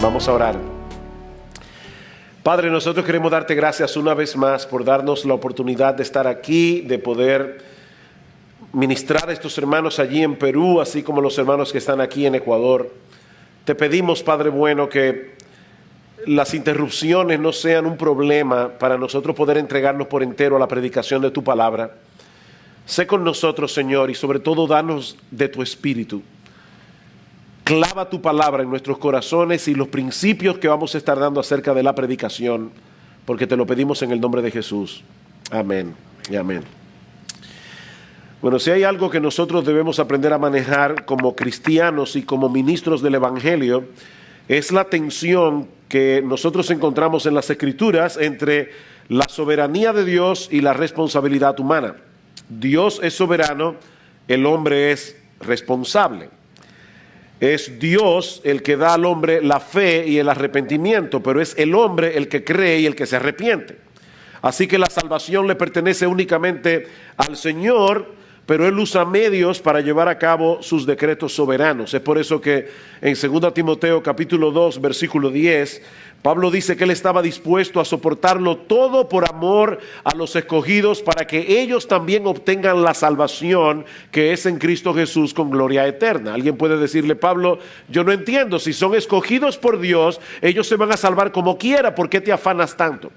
Vamos a orar. Padre, nosotros queremos darte gracias una vez más por darnos la oportunidad de estar aquí, de poder ministrar a estos hermanos allí en Perú, así como los hermanos que están aquí en Ecuador. Te pedimos, Padre bueno, que las interrupciones no sean un problema para nosotros poder entregarnos por entero a la predicación de tu palabra. Sé con nosotros, Señor, y sobre todo danos de tu espíritu. Clava tu palabra en nuestros corazones y los principios que vamos a estar dando acerca de la predicación, porque te lo pedimos en el nombre de Jesús. Amén y amén. Bueno, si hay algo que nosotros debemos aprender a manejar como cristianos y como ministros del Evangelio, es la tensión que nosotros encontramos en las Escrituras entre la soberanía de Dios y la responsabilidad humana. Dios es soberano, el hombre es responsable. Es Dios el que da al hombre la fe y el arrepentimiento, pero es el hombre el que cree y el que se arrepiente. Así que la salvación le pertenece únicamente al Señor, pero Él usa medios para llevar a cabo sus decretos soberanos. Es por eso que en 2 Timoteo capítulo 2, versículo 10, Pablo dice que Él estaba dispuesto a soportarlo todo por amor a los escogidos para que ellos también obtengan la salvación que es en Cristo Jesús con gloria eterna. Alguien puede decirle, Pablo, yo no entiendo, si son escogidos por Dios, ellos se van a salvar como quiera, ¿por qué te afanas tanto?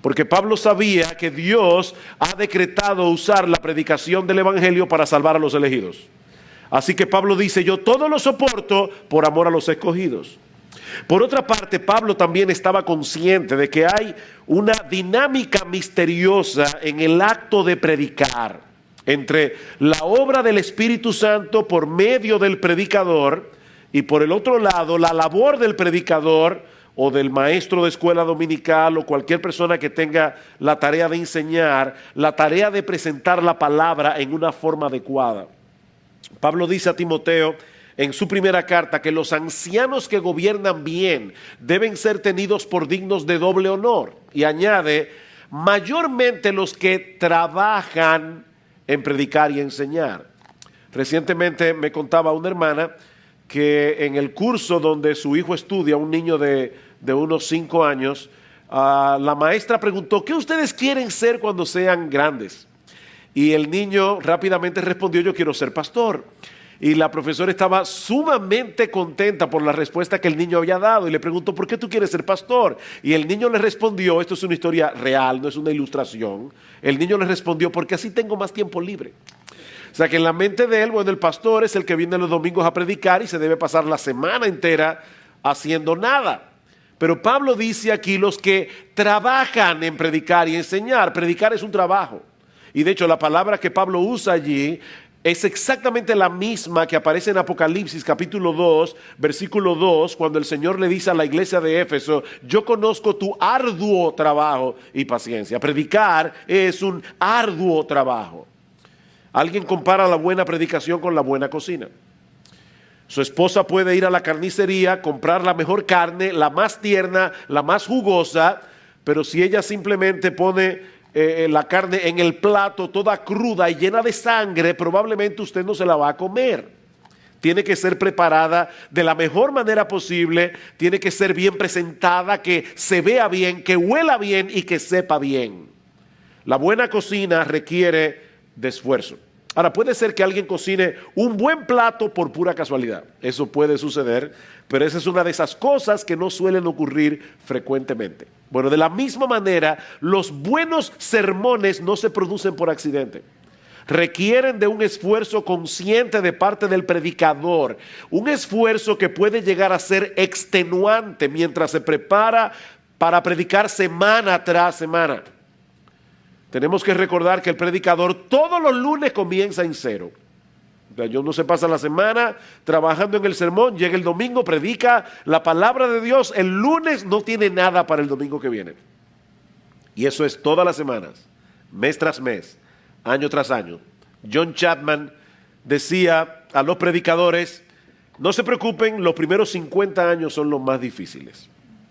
Porque Pablo sabía que Dios ha decretado usar la predicación del Evangelio para salvar a los elegidos. Así que Pablo dice, yo todo lo soporto por amor a los escogidos. Por otra parte, Pablo también estaba consciente de que hay una dinámica misteriosa en el acto de predicar, entre la obra del Espíritu Santo por medio del predicador y por el otro lado, la labor del predicador o del maestro de escuela dominical o cualquier persona que tenga la tarea de enseñar, la tarea de presentar la palabra en una forma adecuada. Pablo dice a Timoteo en su primera carta que los ancianos que gobiernan bien deben ser tenidos por dignos de doble honor. Y añade, mayormente los que trabajan en predicar y enseñar. Recientemente me contaba una hermana que en el curso donde su hijo estudia, un niño de unos 5 años, la maestra preguntó, ¿qué ustedes quieren ser cuando sean grandes? Y el niño rápidamente respondió, yo quiero ser pastor. Y la profesora estaba sumamente contenta por la respuesta que el niño había dado y le preguntó, ¿por qué tú quieres ser pastor? Y el niño le respondió, esto es una historia real, no es una ilustración. El niño le respondió, porque así tengo más tiempo libre. O sea que en la mente de él, bueno, el pastor es el que viene los domingos a predicar y se debe pasar la semana entera haciendo nada. Pero Pablo dice aquí los que trabajan en predicar y enseñar. Predicar es un trabajo. Y de hecho la palabra que Pablo usa allí es exactamente la misma que aparece en Apocalipsis capítulo 2, versículo 2, cuando el Señor le dice a la iglesia de Éfeso, yo conozco tu arduo trabajo y paciencia. Predicar es un arduo trabajo. Alguien compara la buena predicación con la buena cocina. Su esposa puede ir a la carnicería, comprar la mejor carne, la más tierna, la más jugosa, pero si ella simplemente pone la carne en el plato toda cruda y llena de sangre, probablemente usted no se la va a comer. Tiene que ser preparada de la mejor manera posible, tiene que ser bien presentada, que se vea bien, que huela bien y que sepa bien. La buena cocina requiere de esfuerzo. Ahora, puede ser que alguien cocine un buen plato por pura casualidad. Eso puede suceder, pero esa es una de esas cosas que no suelen ocurrir frecuentemente. Bueno, de la misma manera, los buenos sermones no se producen por accidente. Requieren de un esfuerzo consciente de parte del predicador, un esfuerzo que puede llegar a ser extenuante mientras se prepara para predicar semana tras semana. Tenemos que recordar que el predicador todos los lunes comienza en cero. O sea, yo no se pasa la semana trabajando en el sermón, llega el domingo, predica la palabra de Dios, el lunes no tiene nada para el domingo que viene. Y eso es todas las semanas, mes tras mes, año tras año. John Chapman decía a los predicadores, no se preocupen, los primeros 50 años son los más difíciles.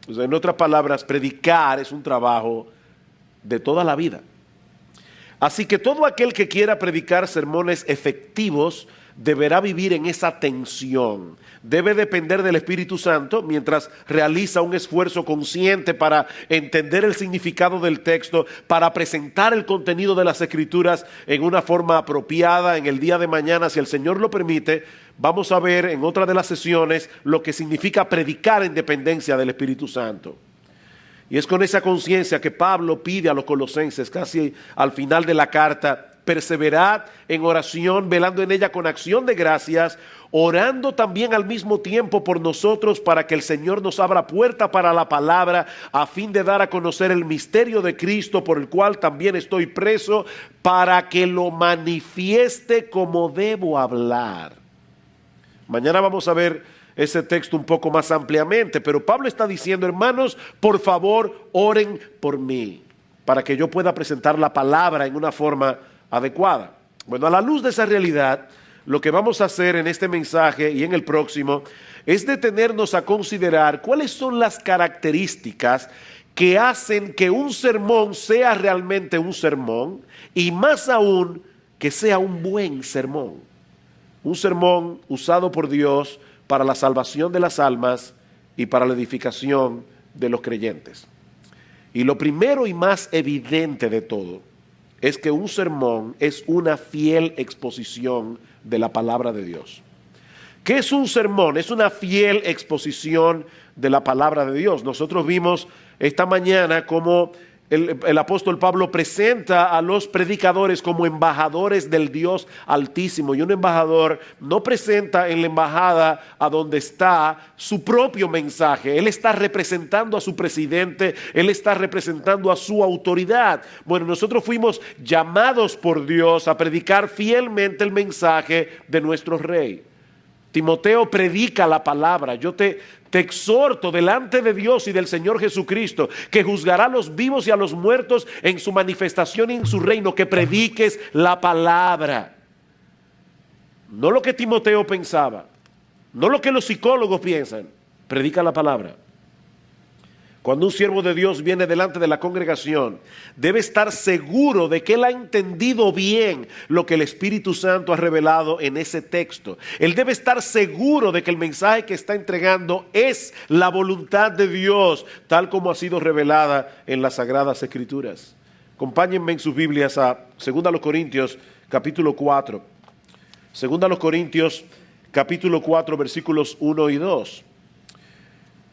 O sea, en otras palabras, predicar es un trabajo de toda la vida. Así que todo aquel que quiera predicar sermones efectivos deberá vivir en esa tensión. Debe depender del Espíritu Santo mientras realiza un esfuerzo consciente para entender el significado del texto, para presentar el contenido de las Escrituras en una forma apropiada. En el día de mañana, si el Señor lo permite, vamos a ver en otra de las sesiones lo que significa predicar en dependencia del Espíritu Santo. Y es con esa conciencia que Pablo pide a los colosenses, casi al final de la carta: perseverad en oración, velando en ella con acción de gracias, orando también al mismo tiempo por nosotros, para que el Señor nos abra puerta para la palabra, a fin de dar a conocer el misterio de Cristo, por el cual también estoy preso, para que lo manifieste como debo hablar. Mañana vamos a ver ese texto un poco más ampliamente, pero Pablo está diciendo: hermanos, por favor, oren por mí, para que yo pueda presentar la palabra en una forma adecuada. Bueno, a la luz de esa realidad, lo que vamos a hacer en este mensaje y en el próximo es detenernos a considerar cuáles son las características que hacen que un sermón sea realmente un sermón, y más aún, que sea un buen sermón. Un sermón usado por Dios para la salvación de las almas y para la edificación de los creyentes. Y lo primero y más evidente de todo es que un sermón es una fiel exposición de la palabra de Dios. ¿Qué es un sermón? Es una fiel exposición de la palabra de Dios. Nosotros vimos esta mañana cómo el apóstol Pablo presenta a los predicadores como embajadores del Dios Altísimo, y un embajador no presenta en la embajada a donde está su propio mensaje. Él está representando a su presidente, él está representando a su autoridad. Bueno, nosotros fuimos llamados por Dios a predicar fielmente el mensaje de nuestro Rey. Timoteo, predica la palabra. Yo te exhorto delante de Dios y del Señor Jesucristo, que juzgará a los vivos y a los muertos en su manifestación y en su reino, que prediques la palabra. No lo que Timoteo pensaba, no lo que los psicólogos piensan. Predica la palabra. Cuando un siervo de Dios viene delante de la congregación, debe estar seguro de que él ha entendido bien lo que el Espíritu Santo ha revelado en ese texto. Él debe estar seguro de que el mensaje que está entregando es la voluntad de Dios, tal como ha sido revelada en las Sagradas Escrituras. Acompáñenme en sus Biblias a 2 Corintios capítulo 4. 2 Corintios capítulo 4, versículos 1 y 2.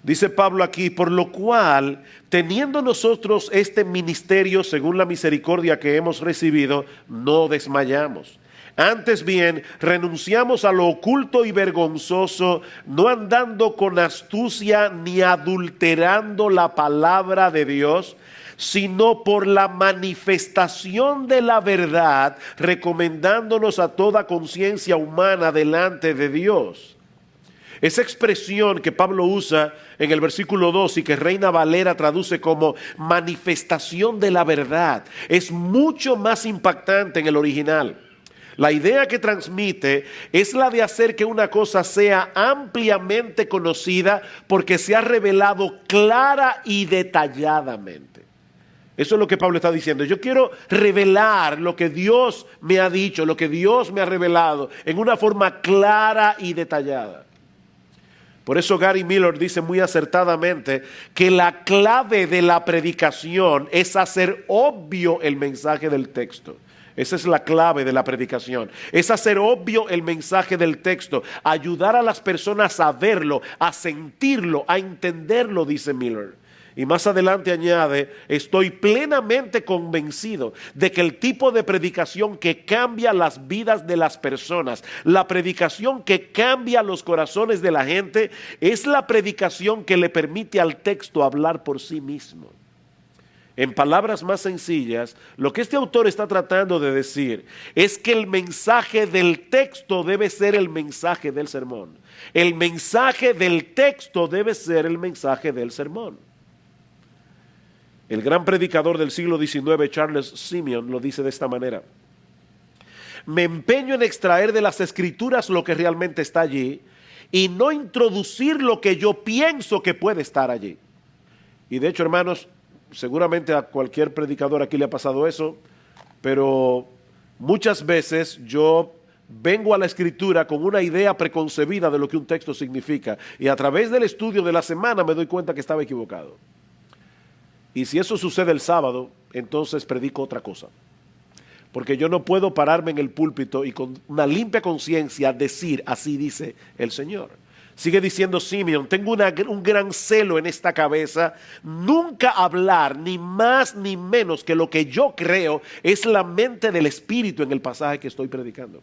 Dice Pablo aquí: por lo cual, teniendo nosotros este ministerio según la misericordia que hemos recibido, no desmayamos. Antes bien, renunciamos a lo oculto y vergonzoso, no andando con astucia ni adulterando la palabra de Dios, sino por la manifestación de la verdad, recomendándonos a toda conciencia humana delante de Dios. Esa expresión que Pablo usa en el versículo 2 y que Reina Valera traduce como manifestación de la verdad, es mucho más impactante en el original. La idea que transmite es la de hacer que una cosa sea ampliamente conocida porque se ha revelado clara y detalladamente. Eso es lo que Pablo está diciendo. Yo quiero revelar lo que Dios me ha dicho, lo que Dios me ha revelado en una forma clara y detallada. Por eso Gary Miller dice muy acertadamente que la clave de la predicación es hacer obvio el mensaje del texto. Esa es la clave de la predicación. Es hacer obvio el mensaje del texto. Ayudar a las personas a verlo, a sentirlo, a entenderlo, dice Miller. Y más adelante añade: estoy plenamente convencido de que el tipo de predicación que cambia las vidas de las personas, la predicación que cambia los corazones de la gente, es la predicación que le permite al texto hablar por sí mismo. En palabras más sencillas, lo que este autor está tratando de decir es que el mensaje del texto debe ser el mensaje del sermón. El mensaje del texto debe ser el mensaje del sermón. El gran predicador del siglo XIX, Charles Simeon, lo dice de esta manera: me empeño en extraer de las Escrituras lo que realmente está allí y no introducir lo que yo pienso que puede estar allí. Y de hecho, hermanos, seguramente a cualquier predicador aquí le ha pasado eso. pero muchas veces yo vengo a la Escritura con una idea preconcebida de lo que un texto significa, y a través del estudio de la semana me doy cuenta que estaba equivocado. Y si eso sucede el sábado, entonces predico otra cosa. Porque yo no puedo pararme en el púlpito y con una limpia conciencia decir, así dice el Señor. Sigue diciendo Simeón, tengo un gran celo en esta cabeza, nunca hablar ni más ni menos que lo que yo creo es la mente del Espíritu en el pasaje que estoy predicando.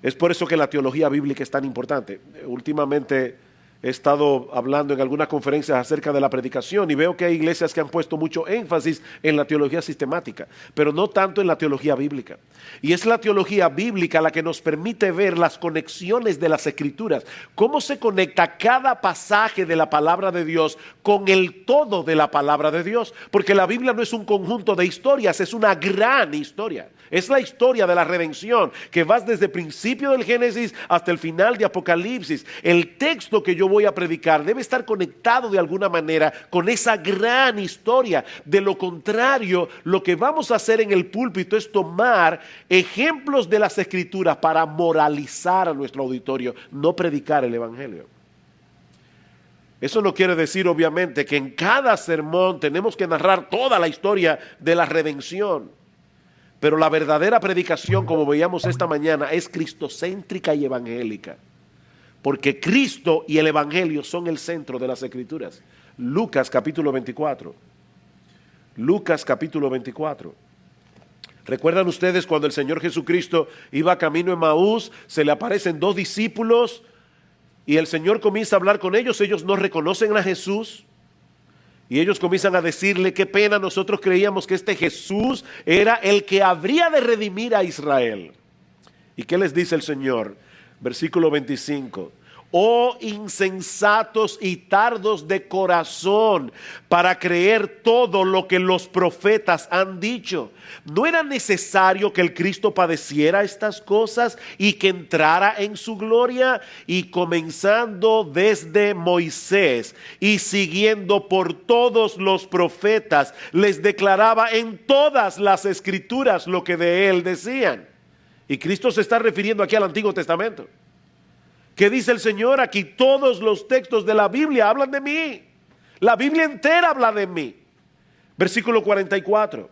Es por eso que la teología bíblica es tan importante. Últimamente he estado hablando en algunas conferencias acerca de la predicación y veo que hay iglesias que han puesto mucho énfasis en la teología sistemática, pero no tanto en la teología bíblica. Y es la teología bíblica la que nos permite ver las conexiones de las Escrituras, cómo se conecta cada pasaje de la palabra de Dios con el todo de la palabra de Dios, porque la Biblia no es un conjunto de historias, es una gran historia. Es la historia de la redención que va desde el principio del Génesis hasta el final de Apocalipsis. El texto que yo voy a predicar debe estar conectado de alguna manera con esa gran historia. De lo contrario, lo que vamos a hacer en el púlpito es tomar ejemplos de las Escrituras para moralizar a nuestro auditorio, no predicar el Evangelio. Eso no quiere decir, obviamente, que en cada sermón tenemos que narrar toda la historia de la redención. Pero la verdadera predicación, como veíamos esta mañana, es cristocéntrica y evangélica. Porque Cristo y el Evangelio son el centro de las Escrituras. Lucas capítulo 24. Lucas capítulo 24. ¿Recuerdan ustedes cuando el Señor Jesucristo iba camino a Emaús? Se le aparecen dos discípulos y el Señor comienza a hablar con ellos. Ellos no reconocen a Jesús. Y ellos comienzan a decirle, qué pena, nosotros creíamos que este Jesús era el que habría de redimir a Israel. ¿Y qué les dice el Señor? Versículo 25. Oh insensatos y tardos de corazón para creer todo lo que los profetas han dicho. ¿No era necesario que el Cristo padeciera estas cosas y que entrara en su gloria? Y comenzando desde Moisés y siguiendo por todos los profetas, les declaraba en todas las Escrituras lo que de él decían. Y Cristo se está refiriendo aquí al Antiguo Testamento. ¿Qué dice el Señor? Aquí todos los textos de la Biblia hablan de mí. La Biblia entera habla de mí. Versículo 44.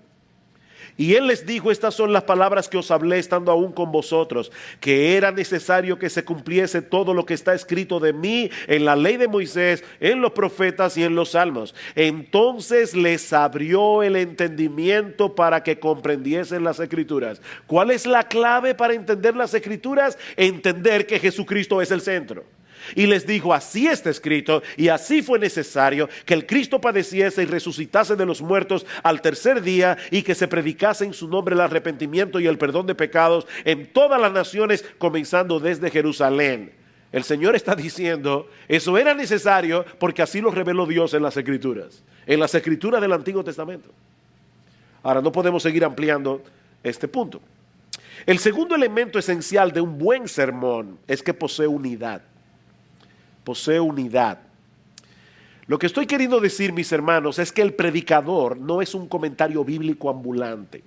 Y él les dijo, estas son las palabras que os hablé estando aún con vosotros, que era necesario que se cumpliese todo lo que está escrito de mí en la ley de Moisés, en los profetas y en los salmos. Entonces les abrió el entendimiento para que comprendiesen las Escrituras. ¿Cuál es la clave para entender las Escrituras? Entender que Jesucristo es el centro. Y les dijo, así está escrito y así fue necesario que el Cristo padeciese y resucitase de los muertos al tercer día y que se predicase en su nombre el arrepentimiento y el perdón de pecados en todas las naciones, comenzando desde Jerusalén. El Señor está diciendo, eso era necesario porque así lo reveló Dios en las Escrituras del Antiguo Testamento. Ahora no podemos seguir ampliando este punto. El segundo elemento esencial de un buen sermón es que posee unidad. Posee unidad. Lo que estoy queriendo decir, mis hermanos, es que el predicador no es un comentario bíblico ambulante.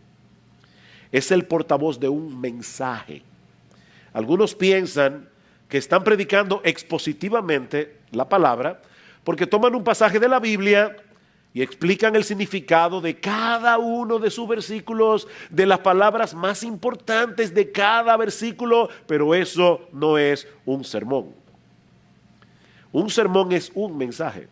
Es el portavoz de un mensaje. Algunos piensan que están predicando expositivamente la palabra porque toman un pasaje de la Biblia y explican el significado de cada uno de sus versículos, de las palabras más importantes de cada versículo, pero eso no es un sermón. Un sermón es un mensaje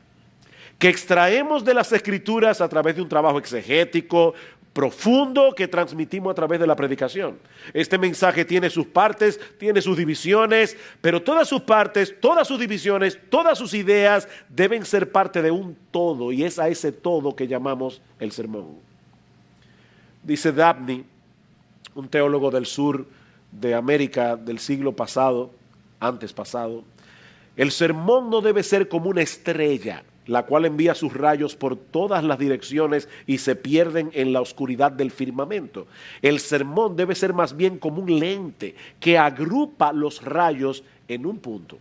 que extraemos de las Escrituras a través de un trabajo exegético profundo que transmitimos a través de la predicación. Este mensaje tiene sus partes, tiene sus divisiones, pero todas sus partes, todas sus divisiones, todas sus ideas deben ser parte de un todo, y es a ese todo que llamamos el sermón. Dice Dabney, un teólogo del sur de América del siglo pasado, antes pasado, el sermón no debe ser como una estrella, la cual envía sus rayos por todas las direcciones y se pierden en la oscuridad del firmamento. El sermón debe ser más bien como un lente que agrupa los rayos en un punto.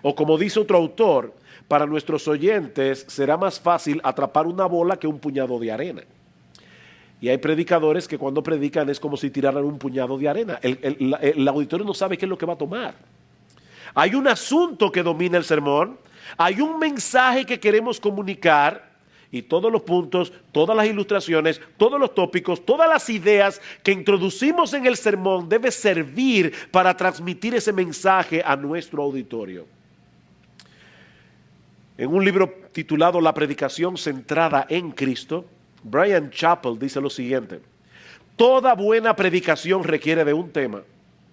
O como dice otro autor, para nuestros oyentes será más fácil atrapar una bola que un puñado de arena. Y hay predicadores que cuando predican es como si tiraran un puñado de arena. El auditorio no sabe qué es lo que va a tomar. Hay un asunto que domina el sermón, hay un mensaje que queremos comunicar y todos los puntos, todas las ilustraciones, todos los tópicos, todas las ideas que introducimos en el sermón debe servir para transmitir ese mensaje a nuestro auditorio. En un libro titulado La predicación centrada en Cristo, Bryan Chapell dice lo siguiente: toda buena predicación requiere de un tema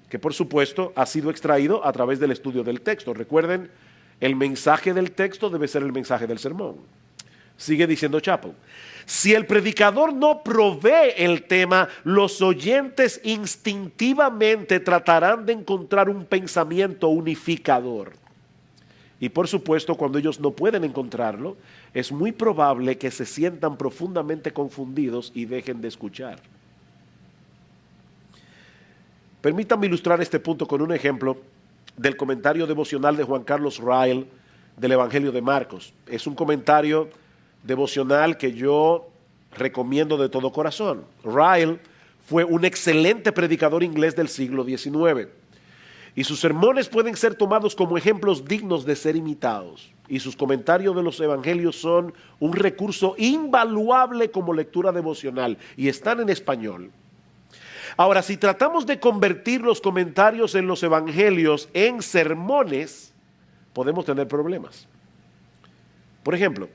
que por supuesto ha sido extraído a través del estudio del texto. Recuerden, el mensaje del texto debe ser el mensaje del sermón. Sigue diciendo Chapell: si el predicador no provee el tema, los oyentes instintivamente tratarán de encontrar un pensamiento unificador. Y por supuesto, cuando ellos no pueden encontrarlo, es muy probable que se sientan profundamente confundidos y dejen de escuchar. Permítanme ilustrar este punto con un ejemplo del comentario devocional de Juan Carlos Ryle del Evangelio de Marcos. Es un comentario devocional que yo recomiendo de todo corazón. Ryle fue un excelente predicador inglés del siglo XIX y sus sermones pueden ser tomados como ejemplos dignos de ser imitados, y sus comentarios de los evangelios son un recurso invaluable como lectura devocional y están en español. Ahora, si tratamos de convertir los comentarios en los evangelios en sermones, podemos tener problemas. Por ejemplo,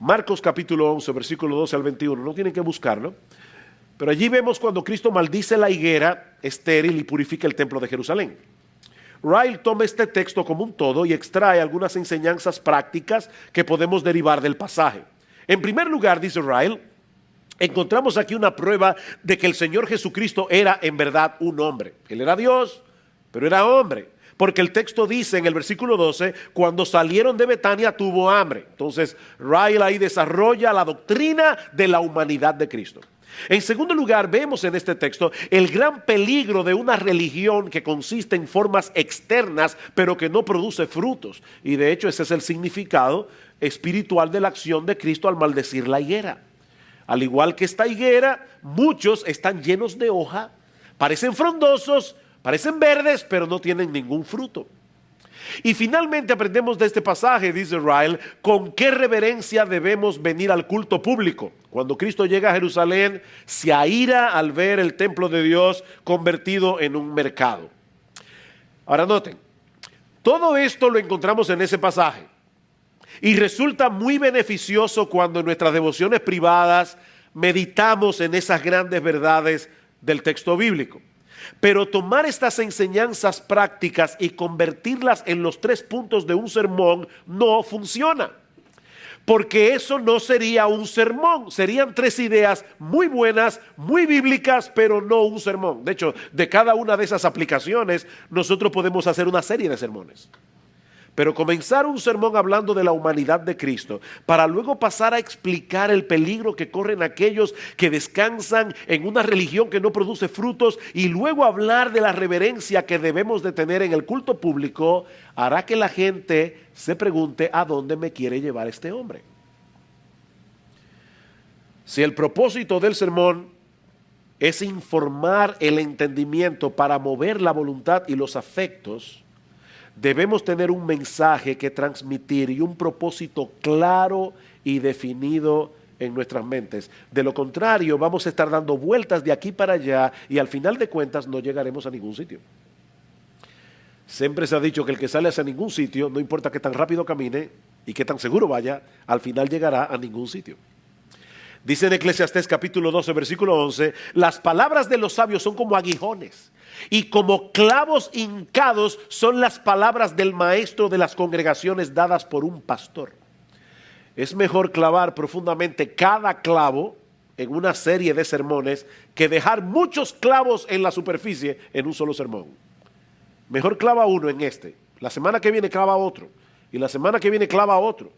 Marcos capítulo 11, versículo 12 al 21, no tienen que buscarlo, pero allí vemos cuando Cristo maldice la higuera estéril y purifica el templo de Jerusalén. Ryle toma este texto como un todo y extrae algunas enseñanzas prácticas que podemos derivar del pasaje. En primer lugar, dice Ryle, encontramos aquí una prueba de que el Señor Jesucristo era en verdad un hombre. Él era Dios, pero era hombre. Porque el texto dice en el versículo 12, cuando salieron de Betania tuvo hambre. Entonces, Ryle ahí desarrolla la doctrina de la humanidad de Cristo. En segundo lugar, vemos en este texto el gran peligro de una religión que consiste en formas externas, pero que no produce frutos. Y de hecho, ese es el significado espiritual de la acción de Cristo al maldecir la higuera. Al igual que esta higuera, muchos están llenos de hoja, parecen frondosos, parecen verdes, pero no tienen ningún fruto. Y finalmente aprendemos de este pasaje, dice Ryle, con qué reverencia debemos venir al culto público. Cuando Cristo llega a Jerusalén, se aira al ver el templo de Dios convertido en un mercado. Ahora noten, todo esto lo encontramos en ese pasaje. Y resulta muy beneficioso cuando en nuestras devociones privadas meditamos en esas grandes verdades del texto bíblico. Pero tomar estas enseñanzas prácticas y convertirlas en los 3 puntos de un sermón no funciona. Porque eso no sería un sermón, serían 3 ideas muy buenas, muy bíblicas, pero no un sermón. De hecho, de cada una de esas aplicaciones, nosotros podemos hacer una serie de sermones. Pero comenzar un sermón hablando de la humanidad de Cristo, para luego pasar a explicar el peligro que corren aquellos que descansan en una religión que no produce frutos, y luego hablar de la reverencia que debemos de tener en el culto público, hará que la gente se pregunte a dónde me quiere llevar este hombre. Si el propósito del sermón es informar el entendimiento para mover la voluntad y los afectos, debemos tener un mensaje que transmitir y un propósito claro y definido en nuestras mentes. De lo contrario, vamos a estar dando vueltas de aquí para allá y al final de cuentas no llegaremos a ningún sitio. Siempre se ha dicho que el que sale hacia ningún sitio, no importa qué tan rápido camine y qué tan seguro vaya, al final llegará a ningún sitio. Dice en Eclesiastés capítulo 12, versículo 11, las palabras de los sabios son como aguijones, y como clavos hincados son las palabras del maestro de las congregaciones dadas por un pastor. Es mejor clavar profundamente cada clavo en una serie de sermones que dejar muchos clavos en la superficie en un solo sermón. Mejor clava uno en este, la semana que viene clava otro, y la semana que viene clava otro.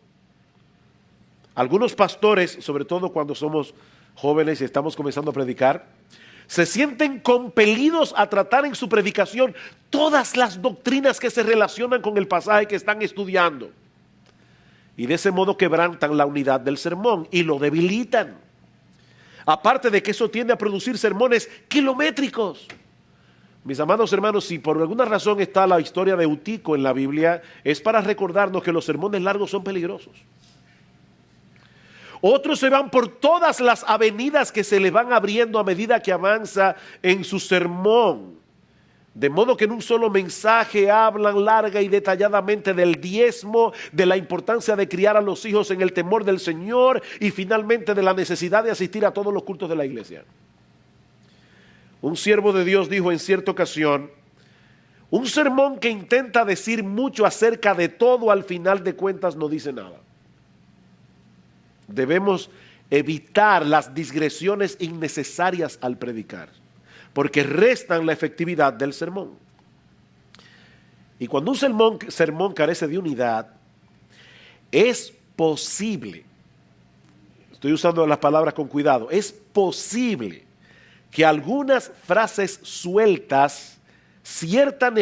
Algunos pastores, sobre todo cuando somos jóvenes y estamos comenzando a predicar, se sienten compelidos a tratar en su predicación todas las doctrinas que se relacionan con el pasaje que están estudiando. Y de ese modo quebrantan la unidad del sermón y lo debilitan. Aparte de que eso tiende a producir sermones kilométricos. Mis amados hermanos, si por alguna razón está la historia de Eutico en la Biblia, es para recordarnos que los sermones largos son peligrosos. Otros se van por todas las avenidas que se le van abriendo a medida que avanza en su sermón. De modo que en un solo mensaje hablan larga y detalladamente del diezmo, de la importancia de criar a los hijos en el temor del Señor y finalmente de la necesidad de asistir a todos los cultos de la iglesia. Un siervo de Dios dijo en cierta ocasión: un sermón que intenta decir mucho acerca de todo, al final de cuentas no dice nada. Debemos evitar las digresiones innecesarias al predicar, porque restan la efectividad del sermón. Y cuando un sermón carece de unidad, es posible, estoy usando las palabras con cuidado, es posible que algunas frases sueltas surtan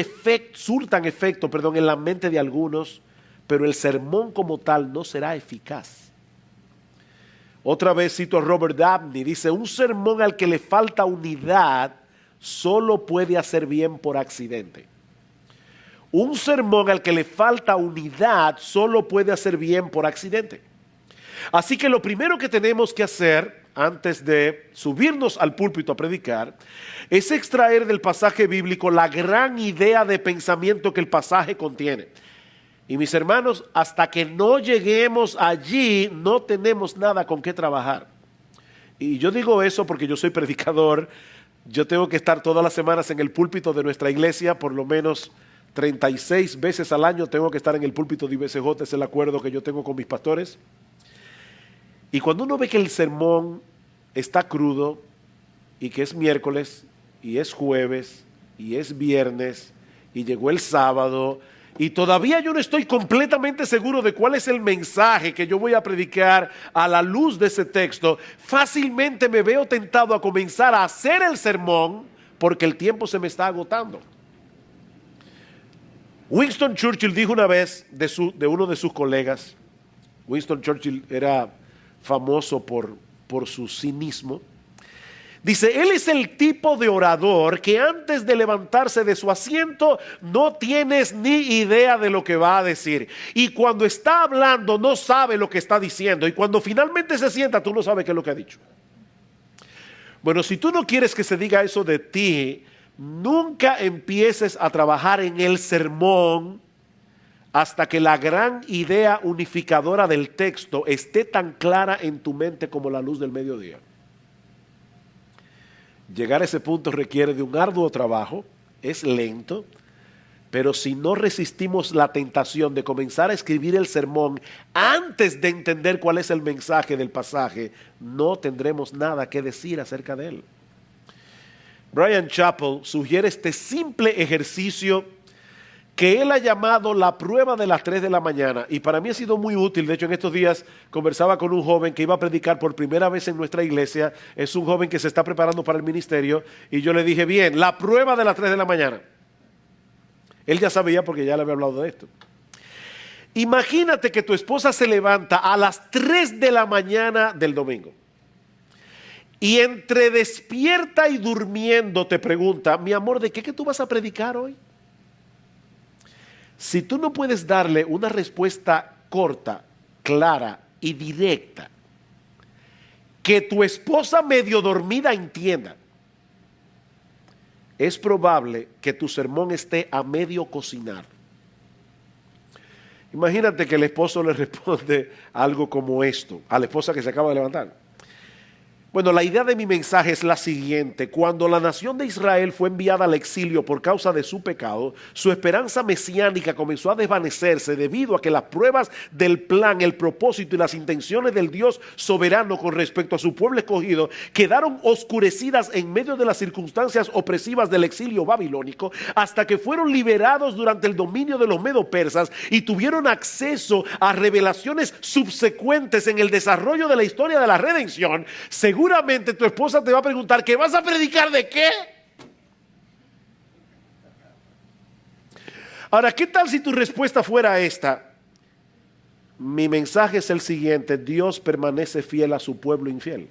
efecto en la mente de algunos, pero el sermón como tal no será eficaz. Otra vez cito a Robert Dabney, dice: un sermón al que le falta unidad solo puede hacer bien por accidente. Un sermón al que le falta unidad solo puede hacer bien por accidente. Así que lo primero que tenemos que hacer antes de subirnos al púlpito a predicar es extraer del pasaje bíblico la gran idea de pensamiento que el pasaje contiene. Y mis hermanos, hasta que no lleguemos allí, no tenemos nada con qué trabajar. Y yo digo eso porque yo soy predicador. Yo tengo que estar todas las semanas en el púlpito de nuestra iglesia, por lo menos 36 veces al año tengo que estar en el púlpito de IBCJ, es el acuerdo que yo tengo con mis pastores. Y cuando uno ve que el sermón está crudo, y que es miércoles, y es jueves, y es viernes, y llegó el sábado, y todavía yo no estoy completamente seguro de cuál es el mensaje que yo voy a predicar a la luz de ese texto, fácilmente me veo tentado a comenzar a hacer el sermón porque el tiempo se me está agotando. Winston Churchill dijo una vez de uno de sus colegas. Winston Churchill era famoso por su cinismo. Dice: él es el tipo de orador que antes de levantarse de su asiento no tienes ni idea de lo que va a decir. Y cuando está hablando no sabe lo que está diciendo. Y cuando finalmente se sienta, tú no sabes qué es lo que ha dicho. Bueno, si tú no quieres que se diga eso de ti, nunca empieces a trabajar en el sermón hasta que la gran idea unificadora del texto esté tan clara en tu mente como la luz del mediodía. Llegar a ese punto requiere de un arduo trabajo, es lento, pero si no resistimos la tentación de comenzar a escribir el sermón antes de entender cuál es el mensaje del pasaje, no tendremos nada que decir acerca de él. Bryan Chapell sugiere este simple ejercicio que él ha llamado la prueba de las 3 de la mañana, y para mí ha sido muy útil. De hecho, en estos días conversaba con un joven que iba a predicar por primera vez en nuestra iglesia. Es un joven que se está preparando para el ministerio, y yo le dije: bien, la prueba de las 3 de la mañana. Él ya sabía porque ya le había hablado de esto. Imagínate que tu esposa se levanta a las 3 de la mañana del domingo, y entre despierta y durmiendo te pregunta: mi amor, ¿de qué que tú vas a predicar hoy? Si tú no puedes darle una respuesta corta, clara y directa, que tu esposa medio dormida entienda, es probable que tu sermón esté a medio cocinar. Imagínate que el esposo le responde algo como esto a la esposa que se acaba de levantar: bueno, la idea de mi mensaje es la siguiente. Cuando la nación de Israel fue enviada al exilio por causa de su pecado, su esperanza mesiánica comenzó a desvanecerse debido a que las pruebas del plan, el propósito y las intenciones del Dios soberano con respecto a su pueblo escogido quedaron oscurecidas en medio de las circunstancias opresivas del exilio babilónico, hasta que fueron liberados durante el dominio de los medo-persas y tuvieron acceso a revelaciones subsecuentes en el desarrollo de la historia de la redención. Seguramente tu esposa te va a preguntar: ¿que vas a predicar de qué? Ahora, ¿qué tal si tu respuesta fuera esta? Mi mensaje es el siguiente: Dios permanece fiel a su pueblo infiel.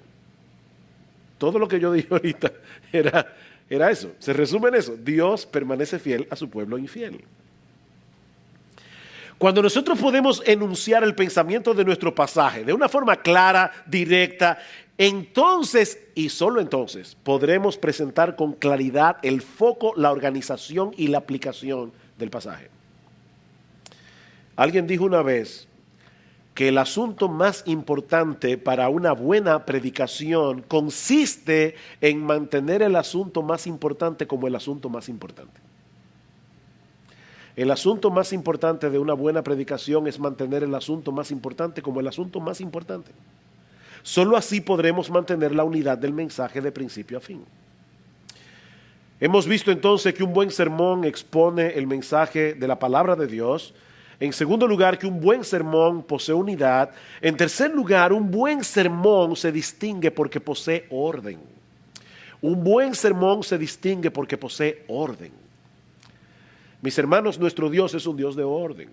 Todo lo que yo dije ahorita era eso. Se resume en eso. Dios permanece fiel a su pueblo infiel. Cuando nosotros podemos enunciar el pensamiento de nuestro pasaje de una forma clara, directa, entonces y solo entonces podremos presentar con claridad el foco, la organización y la aplicación del pasaje. Alguien dijo una vez que el asunto más importante para una buena predicación consiste en mantener el asunto más importante como el asunto más importante. El asunto más importante de una buena predicación es mantener el asunto más importante como el asunto más importante. Solo así podremos mantener la unidad del mensaje de principio a fin. Hemos visto entonces que un buen sermón expone el mensaje de la palabra de Dios. En segundo lugar, que un buen sermón posee unidad. En tercer lugar, un buen sermón se distingue porque posee orden. Un buen sermón se distingue porque posee orden. Mis hermanos, nuestro Dios es un Dios de orden.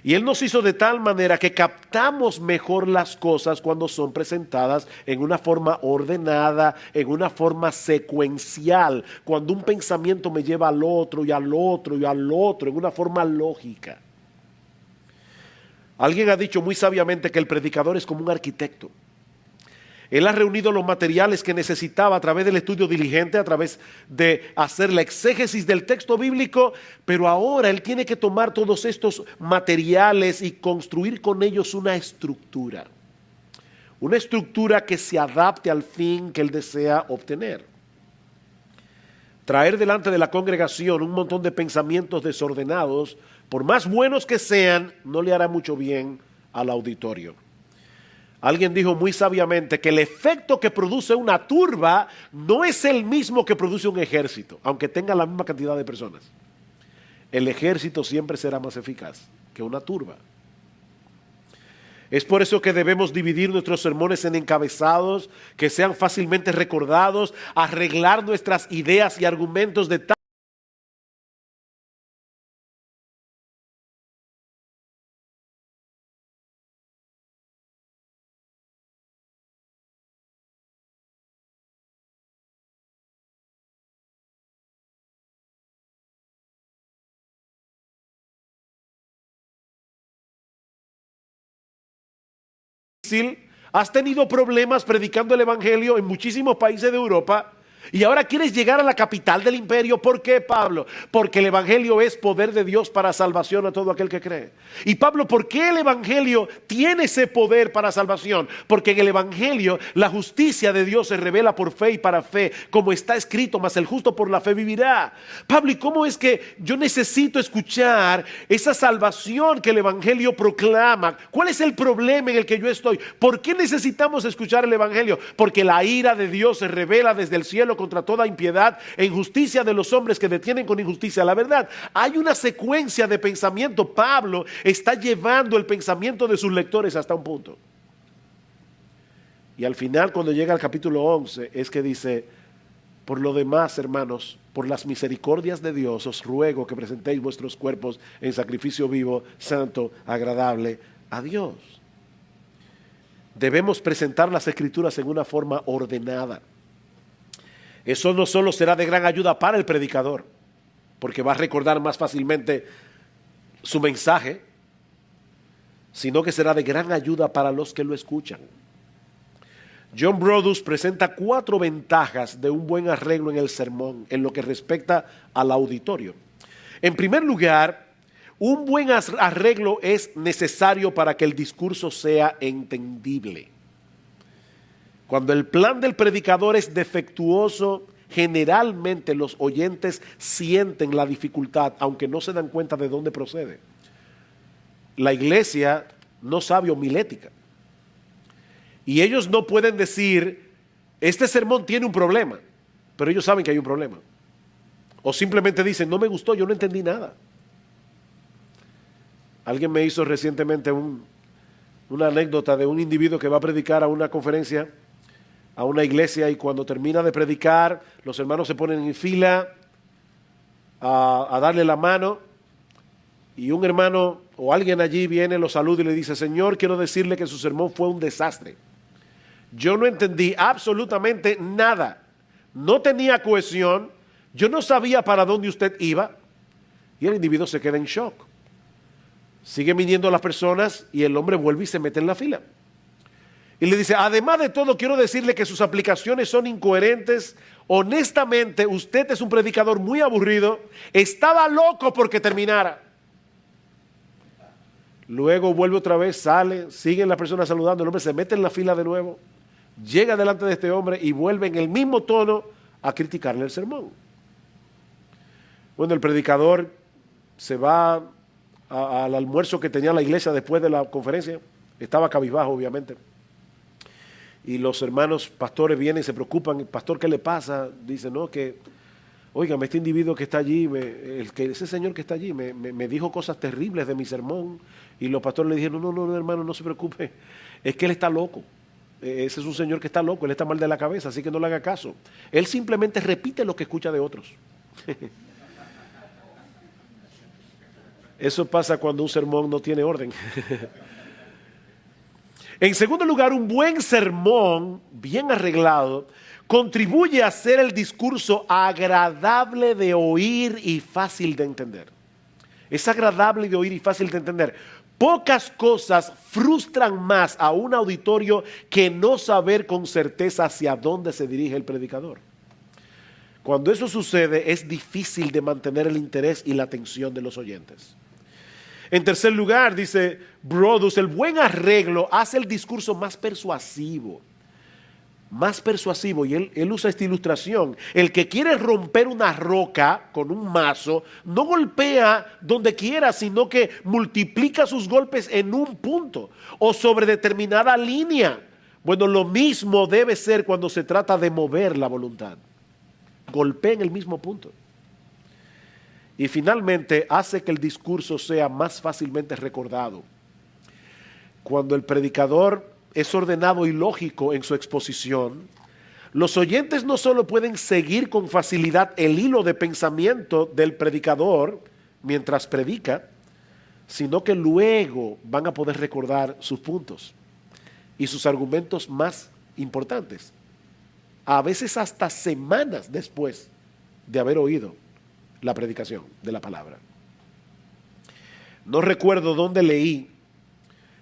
Y Él nos hizo de tal manera que captamos mejor las cosas cuando son presentadas en una forma ordenada, en una forma secuencial, cuando un pensamiento me lleva al otro y al otro y al otro, en una forma lógica. Alguien ha dicho muy sabiamente que el predicador es como un arquitecto. Él ha reunido los materiales que necesitaba a través del estudio diligente, a través de hacer la exégesis del texto bíblico, pero ahora él tiene que tomar todos estos materiales y construir con ellos una estructura que se adapte al fin que él desea obtener. Traer delante de la congregación un montón de pensamientos desordenados, por más buenos que sean, no le hará mucho bien al auditorio. Alguien dijo muy sabiamente que el efecto que produce una turba no es el mismo que produce un ejército, aunque tenga la misma cantidad de personas. El ejército siempre será más eficaz que una turba. Es por eso que debemos dividir nuestros sermones en encabezados que sean fácilmente recordados, arreglar nuestras ideas y argumentos de tal has tenido problemas predicando el evangelio en muchísimos países de Europa y ahora quieres llegar a la capital del imperio. ¿Por qué, Pablo? Porque el evangelio es poder de Dios para salvación a todo aquel que cree. Y Pablo, ¿por qué el evangelio tiene ese poder para salvación? Porque en el evangelio la justicia de Dios se revela por fe y para fe, como está escrito, mas el justo por la fe vivirá. Pablo, ¿y cómo es que yo necesito escuchar esa salvación que el evangelio proclama? ¿Cuál es el problema en el que yo estoy? ¿Por qué necesitamos escuchar el evangelio? Porque la ira de Dios se revela desde el cielo contra toda impiedad e injusticia de los hombres que detienen con injusticia la verdad. Hay una secuencia de pensamiento. Pablo está llevando el pensamiento de sus lectores hasta un punto. Y al final, cuando llega al capítulo 11, es que dice: por lo demás, hermanos, por las misericordias de Dios, os ruego que presentéis vuestros cuerpos en sacrificio vivo, santo, agradable a Dios. Debemos presentar las escrituras en una forma ordenada. Eso no solo será de gran ayuda para el predicador, porque va a recordar más fácilmente su mensaje, sino que será de gran ayuda para los que lo escuchan. John Brodus presenta 4 ventajas de un buen arreglo en el sermón en lo que respecta al auditorio. En primer lugar, un buen arreglo es necesario para que el discurso sea entendible. Cuando el plan del predicador es defectuoso, generalmente los oyentes sienten la dificultad, aunque no se dan cuenta de dónde procede. La iglesia no sabe homilética. Y ellos no pueden decir: este sermón tiene un problema, pero ellos saben que hay un problema. O simplemente dicen: no me gustó, yo no entendí nada. Alguien me hizo recientemente una anécdota de un individuo que va a predicar a una conferencia, a una iglesia, y cuando termina de predicar, los hermanos se ponen en fila a darle la mano, y un hermano o alguien allí viene, lo saluda y le dice: Señor, quiero decirle que su sermón fue un desastre. Yo no entendí absolutamente nada. No tenía cohesión. Yo no sabía para dónde usted iba. Y el individuo se queda en shock. Siguen viniendo las personas y el hombre vuelve y se mete en la fila. Y le dice, además de todo, quiero decirle que sus aplicaciones son incoherentes. Honestamente, usted es un predicador muy aburrido. Estaba loco porque terminara. Luego vuelve otra vez, sale, siguen las personas saludando. El hombre se mete en la fila de nuevo. Llega delante de este hombre y vuelve en el mismo tono a criticarle el sermón. Bueno, el predicador se va al almuerzo que tenía la iglesia después de la conferencia. Estaba cabizbajo, obviamente. Y los hermanos pastores vienen y se preocupan. Pastor, ¿qué le pasa? Dice, no, que, óigame, este individuo que está allí, ese señor que está allí, me dijo cosas terribles de mi sermón. Y los pastores le dijeron, no, hermano, no se preocupe. Es que él está loco. Ese es un señor que está loco, él está mal de la cabeza, así que no le haga caso. Él simplemente repite lo que escucha de otros. Eso pasa cuando un sermón no tiene orden. En segundo lugar, un buen sermón, bien arreglado, contribuye a hacer el discurso agradable de oír y fácil de entender. Es agradable de oír y fácil de entender. Pocas cosas frustran más a un auditorio que no saber con certeza hacia dónde se dirige el predicador. Cuando eso sucede, es difícil de mantener el interés y la atención de los oyentes. En tercer lugar, dice Brodus, el buen arreglo hace el discurso más persuasivo. Más persuasivo, y él usa esta ilustración. El que quiere romper una roca con un mazo, no golpea donde quiera, sino que multiplica sus golpes en un punto o sobre determinada línea. Bueno, lo mismo debe ser cuando se trata de mover la voluntad. Golpea en el mismo punto. Y finalmente hace que el discurso sea más fácilmente recordado. Cuando el predicador es ordenado y lógico en su exposición, los oyentes no solo pueden seguir con facilidad el hilo de pensamiento del predicador mientras predica, sino que luego van a poder recordar sus puntos y sus argumentos más importantes, a veces hasta semanas después de haber oído la predicación de la palabra. No recuerdo dónde leí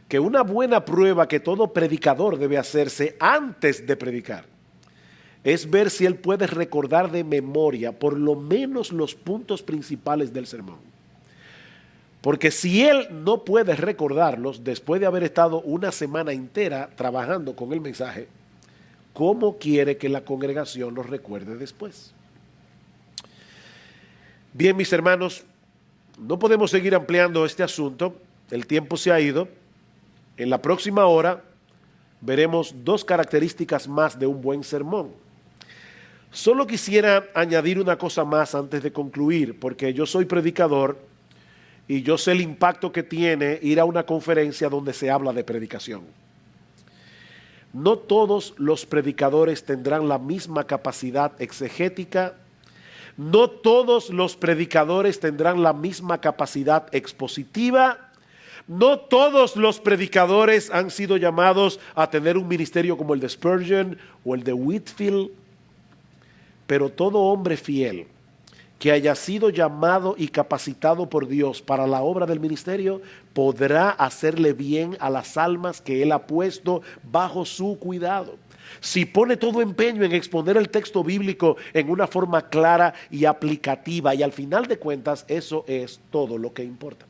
que una buena prueba que todo predicador debe hacerse antes de predicar es ver si él puede recordar de memoria por lo menos los puntos principales del sermón. Porque si él no puede recordarlos después de haber estado una semana entera trabajando con el mensaje, ¿cómo quiere que la congregación los recuerde después? Bien, mis hermanos, no podemos seguir ampliando este asunto. El tiempo se ha ido. En la próxima hora veremos dos características más de un buen sermón. Solo quisiera añadir una cosa más antes de concluir, porque yo soy predicador y yo sé el impacto que tiene ir a una conferencia donde se habla de predicación. No todos los predicadores tendrán la misma capacidad exegética. No todos los predicadores tendrán la misma capacidad expositiva. No todos los predicadores han sido llamados a tener un ministerio como el de Spurgeon o el de Whitefield. Pero todo hombre fiel que haya sido llamado y capacitado por Dios para la obra del ministerio podrá hacerle bien a las almas que Él ha puesto bajo su cuidado. Si pone todo empeño en exponer el texto bíblico en una forma clara y aplicativa, y al final de cuentas eso es todo lo que importa.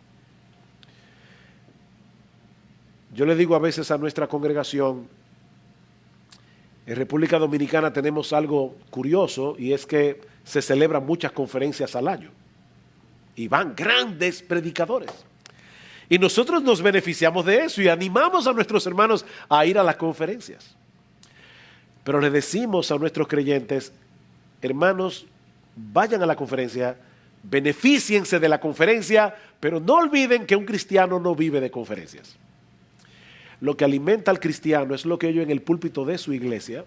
Yo le digo a veces a nuestra congregación, en República Dominicana tenemos algo curioso, y es que se celebran muchas conferencias al año y van grandes predicadores. Y nosotros nos beneficiamos de eso y animamos a nuestros hermanos a ir a las conferencias. Pero le decimos a nuestros creyentes, hermanos, vayan a la conferencia, beneficiense de la conferencia, pero no olviden que un cristiano no vive de conferencias. Lo que alimenta al cristiano es lo que oye en el púlpito de su iglesia,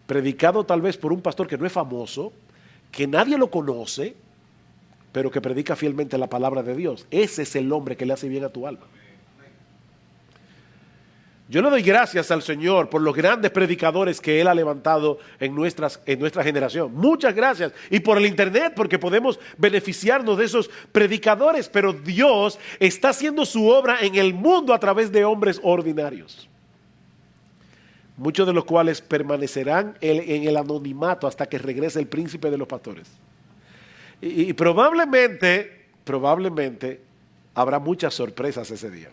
predicado tal vez por un pastor que no es famoso, que nadie lo conoce, pero que predica fielmente la palabra de Dios. Ese es el hombre que le hace bien a tu alma. Yo le doy gracias al Señor por los grandes predicadores que Él ha levantado en nuestra generación. Muchas gracias. Y por el internet, porque podemos beneficiarnos de esos predicadores. Pero Dios está haciendo su obra en el mundo a través de hombres ordinarios, muchos de los cuales permanecerán en el anonimato hasta que regrese el príncipe de los pastores. Y probablemente habrá muchas sorpresas ese día.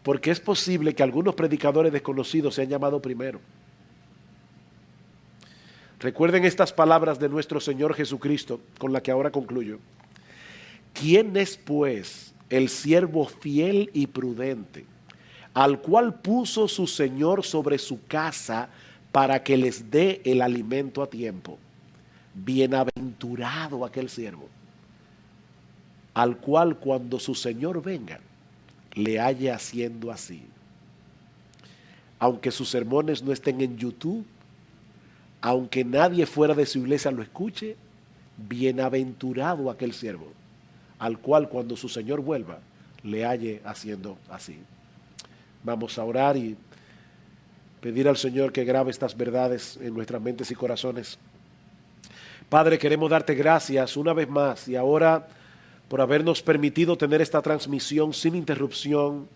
Porque es posible que algunos predicadores desconocidos sean llamados primero. Recuerden estas palabras de nuestro Señor Jesucristo, con la que ahora concluyo. ¿Quién es pues el siervo fiel y prudente, al cual puso su Señor sobre su casa para que les dé el alimento a tiempo? Bienaventurado aquel siervo, al cual cuando su Señor venga, le halle haciendo así. Aunque sus sermones no estén en YouTube, aunque nadie fuera de su iglesia lo escuche, bienaventurado aquel siervo, al cual cuando su Señor vuelva, le halle haciendo así. Vamos a orar y pedir al Señor que grabe estas verdades en nuestras mentes y corazones. Padre, queremos darte gracias una vez más y ahora por habernos permitido tener esta transmisión sin interrupción.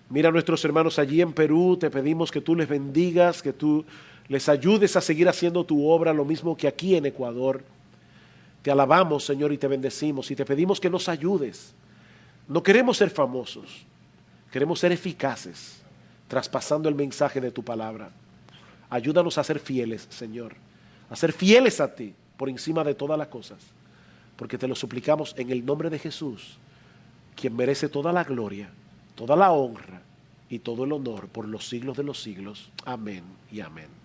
Mira a nuestros hermanos allí en Perú, te pedimos que tú les bendigas, que tú les ayudes a seguir haciendo tu obra, lo mismo que aquí en Ecuador. Te alabamos, Señor, y te bendecimos y te pedimos que nos ayudes. No queremos ser famosos, queremos ser eficaces, traspasando el mensaje de tu palabra. Ayúdanos a ser fieles, Señor, a ser fieles a ti por encima de todas las cosas. Porque te lo suplicamos en el nombre de Jesús, quien merece toda la gloria, toda la honra y todo el honor por los siglos de los siglos. Amén y amén.